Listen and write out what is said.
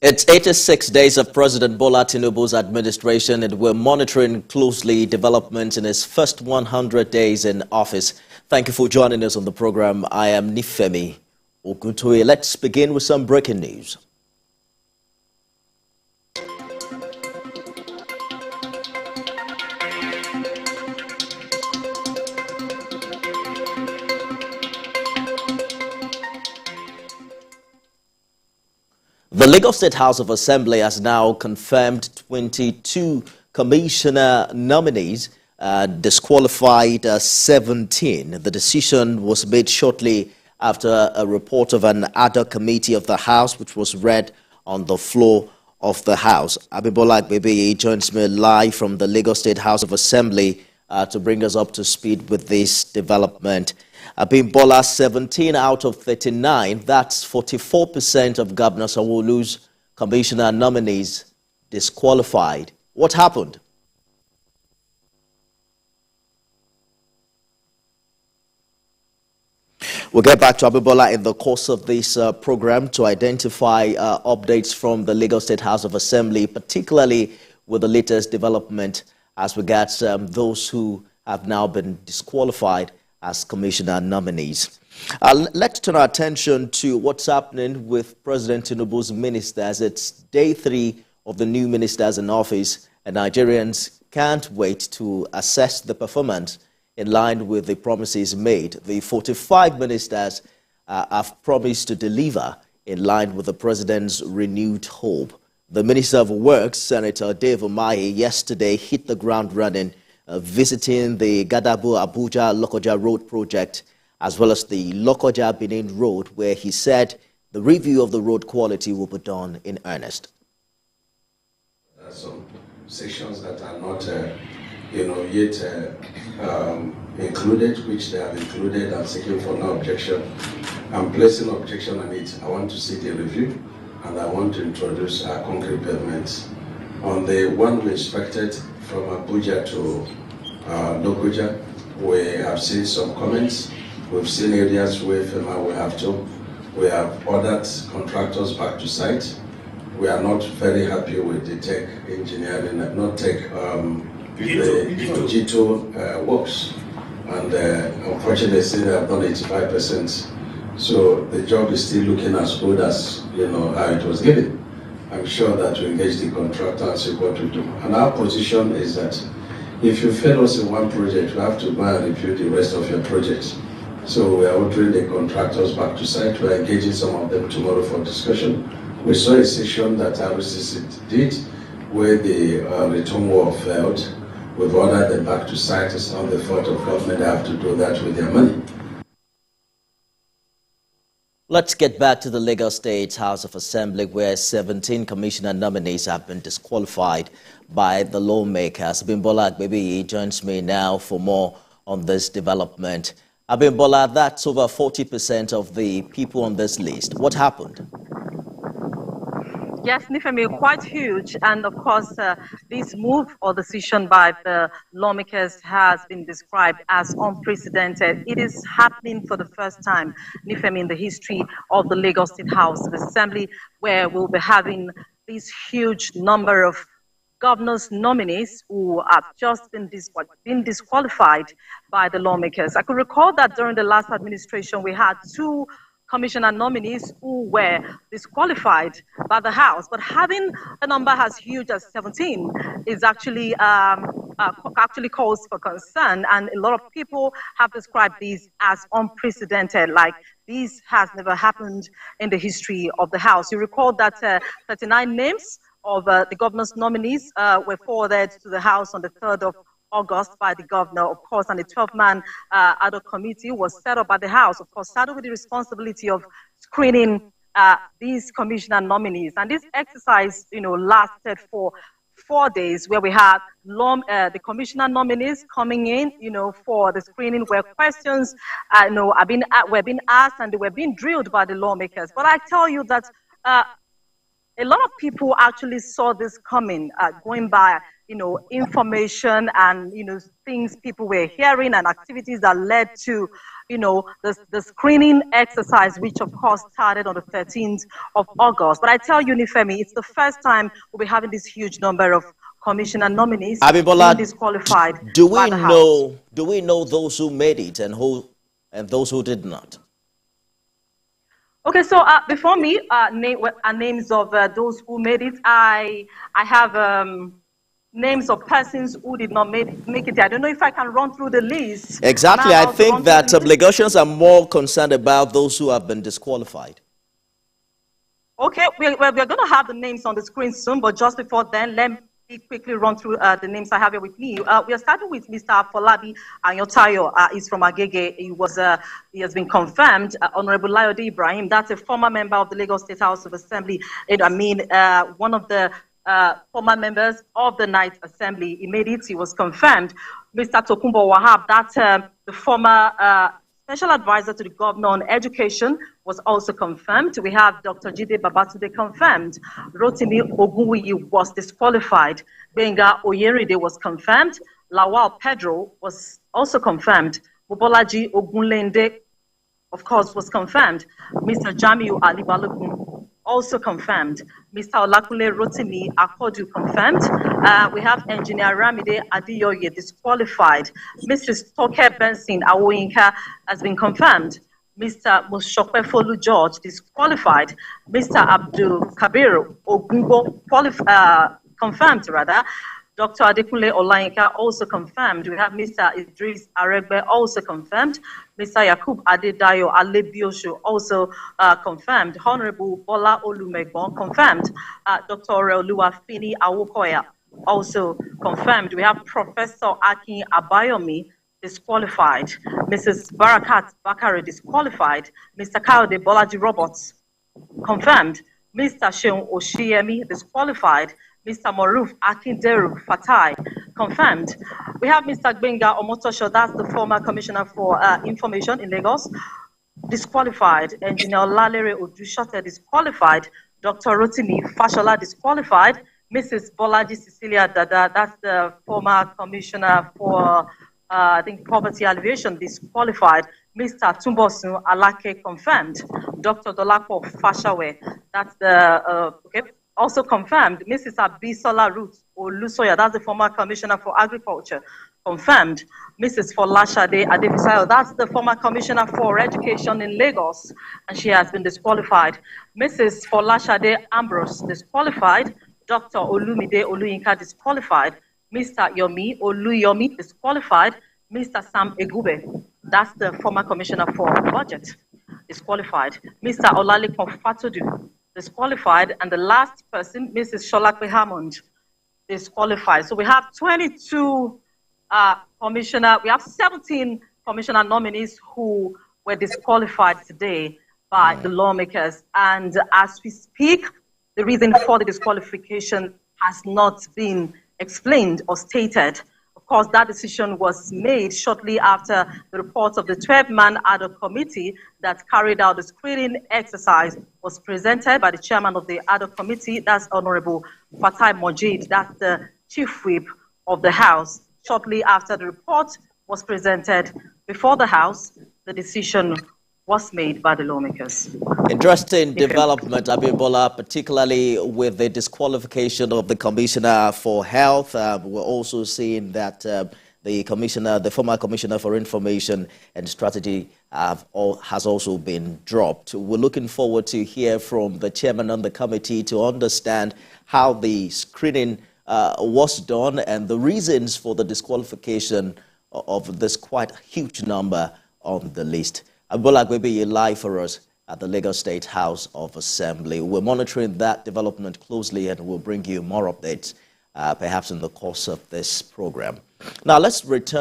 It's 86 days of President Bola Tinubu's administration, and we're monitoring closely developments in his first 100 days in office. Thank you for joining us on the program. I am Nifemi Oguntoye. Let's begin with some breaking news. The Lagos State House of Assembly has now confirmed 22 commissioner nominees, disqualified 17. The decision was made shortly after a report of an adhoc committee of the House, which was read on the floor of the House. Abimbola Agbebiyi joins me live from the Lagos State House of Assembly to bring us up to speed with this development. Abimbola, 17 out of 39, that's 44% of Governor Sanwo-Olu's commissioner nominees disqualified. What happened? We'll get back to Abimbola in the course of this program to identify updates from the Lagos State House of Assembly, particularly with the latest development as regards those who have now been disqualified as commissioner nominees. Let's turn our attention to what's happening with President Tinubu's ministers. It's day 3 of the new ministers in office, and Nigerians can't wait to assess the performance in line with the promises made. The 45 ministers have promised to deliver in line with the president's renewed hope. The Minister of Works, Senator Dave Umahi, yesterday hit the ground running, visiting the Gadabu-Abuja-Lokoja Road project, as well as the Lokoja-Benin Road, where he said the review of the road quality will be done in earnest. There are some sections that are not, yet included, which they have included. I'm seeking for no objection. I'm placing objection on it. I want to see the review, and I want to introduce concrete pavements. On the one we inspected from Abuja to Lokoja, we have seen some comments. We've seen areas where we have ordered contractors back to site. We are not very happy with the tech engineering, not tech, G2 works. And unfortunately, they have done 85%. So the job is still looking as good as how it was given. I'm sure that we engage the contractor and see what we do. And our position is that if you fail us in one project, we have to go and review the rest of your projects. So we are ordering the contractors back to site. We are engaging some of them tomorrow for discussion. We saw a session that RCC did where the return wall failed. We've ordered them back to site. It's not the fault of government. They have to do that with their money. Let's get back to the Lagos State House of Assembly, where 17 commissioner nominees have been disqualified by the lawmakers. Abimbola Agbebiyi joins me now for more on this development. Abimbola, that's over 40% of the people on this list. What happened? Yes, Nifemi, quite huge. And of course, this move or decision by the lawmakers has been described as unprecedented. It is happening for the first time, Nifemi, in the history of the Lagos State House of Assembly, where we'll be having this huge number of governors' nominees who have just been disqualified by the lawmakers. I could recall that during the last administration, we had 2 commissioner nominees who were disqualified by the House, but having a number as huge as 17 is actually cause for concern, and a lot of people have described this as unprecedented, like this has never happened in the history of the House. You recall that 39 names of the governor's nominees were forwarded to the House on the 3rd of August by the governor, of course, and the 12-man adhoc committee was set up by the House, of course, started with the responsibility of screening these commissioner nominees. And this exercise, lasted for 4 days, where we had the commissioner nominees coming in, for the screening, where questions, were being asked and they were being drilled by the lawmakers. But I tell you that a lot of people actually saw this coming, going by information and things people were hearing and activities that led to the screening exercise, which of course started on the 13th of August. But I tell you, Nifemi, it's the first time we'll be having this huge number of commissioner nominees being disqualified by the House. Do we know those who made it and those who did not? Okay, so before me, names of those who made it. I have names of persons who did not make it. I don't know if I can run through the list. Exactly. I think that Lagosians are more concerned about those who have been disqualified. Okay, we're going to have the names on the screen soon, but just before then, let me quickly run through the names I have here with me. We are starting with Mr. Folabi Ayotayo. He's from Agege. He has been confirmed. Honorable Layode Ibrahim, that's a former member of the Lagos State House of Assembly. One of the former members of the Night Assembly. He made it. He was confirmed. Mr. Tokunbo Wahab, that's the former Special Advisor to the Governor on Education, was also confirmed. We have Dr. Jide Babatunde confirmed. Rotimi Ogunwiyi was disqualified. Benga Oyeride was confirmed. Lawal Pedro was also confirmed. Mobolaji Ogunlende, of course, was confirmed. Mr. Jamiu Ali Balogun, also confirmed. Mr. Olakunle Rotimi Akodu, confirmed. We have Engineer Ramide Adiyoye, disqualified. Mrs. Toke Benson Awoyinka has been confirmed. Mr. Moshokpefolu George, disqualified. Mr. Abdul Kabir Ogunbo, confirmed rather. Dr. Adekunle Olayinka, also confirmed. We have Mr. Idris Aregbe, also confirmed. Mr. Yakub Adedayo Alebiosho, also confirmed. Honorable Bola Olumegbon, confirmed. Dr. Oluwafini Awokoya, also confirmed. We have Professor Akin Abayomi, disqualified. Mrs. Barakat Bakare, disqualified. Mr. Kayode Bolaji Roberts, confirmed. Mr. Sheun Oshiemi, disqualified. Mr. Moruf Akinderu Fatai, confirmed. We have Mr. Gbenga Omotosho, that's the former Commissioner for Information in Lagos, disqualified. Engineer Lalere Odushote, disqualified. Dr. Rotimi Fashola, disqualified. Mrs. Bolaji Cecilia Dada, that's the former Commissioner for I think poverty alleviation, disqualified. Mr. Tumbosun Alake, confirmed. Dr. Dolapo Fashawe, that's the also confirmed. Mrs. Abisola Ruth Olusoya, that's the former Commissioner for Agriculture, confirmed. Mrs. Folashade Adefisayo, that's the former Commissioner for Education in Lagos, and she has been disqualified. Mrs. Folashade Ambrose, disqualified. Dr. Olumide Oluyinka, disqualified. Mr. Yomi Oluyomi, disqualified. Mr. Sam Egube, that's the former Commissioner for Budget, disqualified. Mr. Olalekan Fatodu, disqualified. And the last person, Mrs. Sholakwe Hammond, disqualified. So we have 22 we have 17 commissioner nominees who were disqualified today by the lawmakers. And as we speak, the reason for the disqualification has not been explained or stated. Of course, that decision was made shortly after the report of the 12-man adhoc committee that carried out the screening exercise was presented by the chairman of the adhoc committee, that's Honorable Fatai Mojid, that's the chief whip of the House. Shortly after the report was presented before the House, the decision was made by the lawmakers. Interesting development, Abimbola, particularly with the disqualification of the Commissioner for Health. We're also seeing that the former Commissioner for Information and Strategy has also been dropped. We're looking forward to hear from the chairman on the committee to understand how the screening was done and the reasons for the disqualification of this quite huge number on the list. Abimbola Agbebiyi live for us at the Lagos State House of Assembly. We're monitoring that development closely and we'll bring you more updates perhaps in the course of this program. Now let's return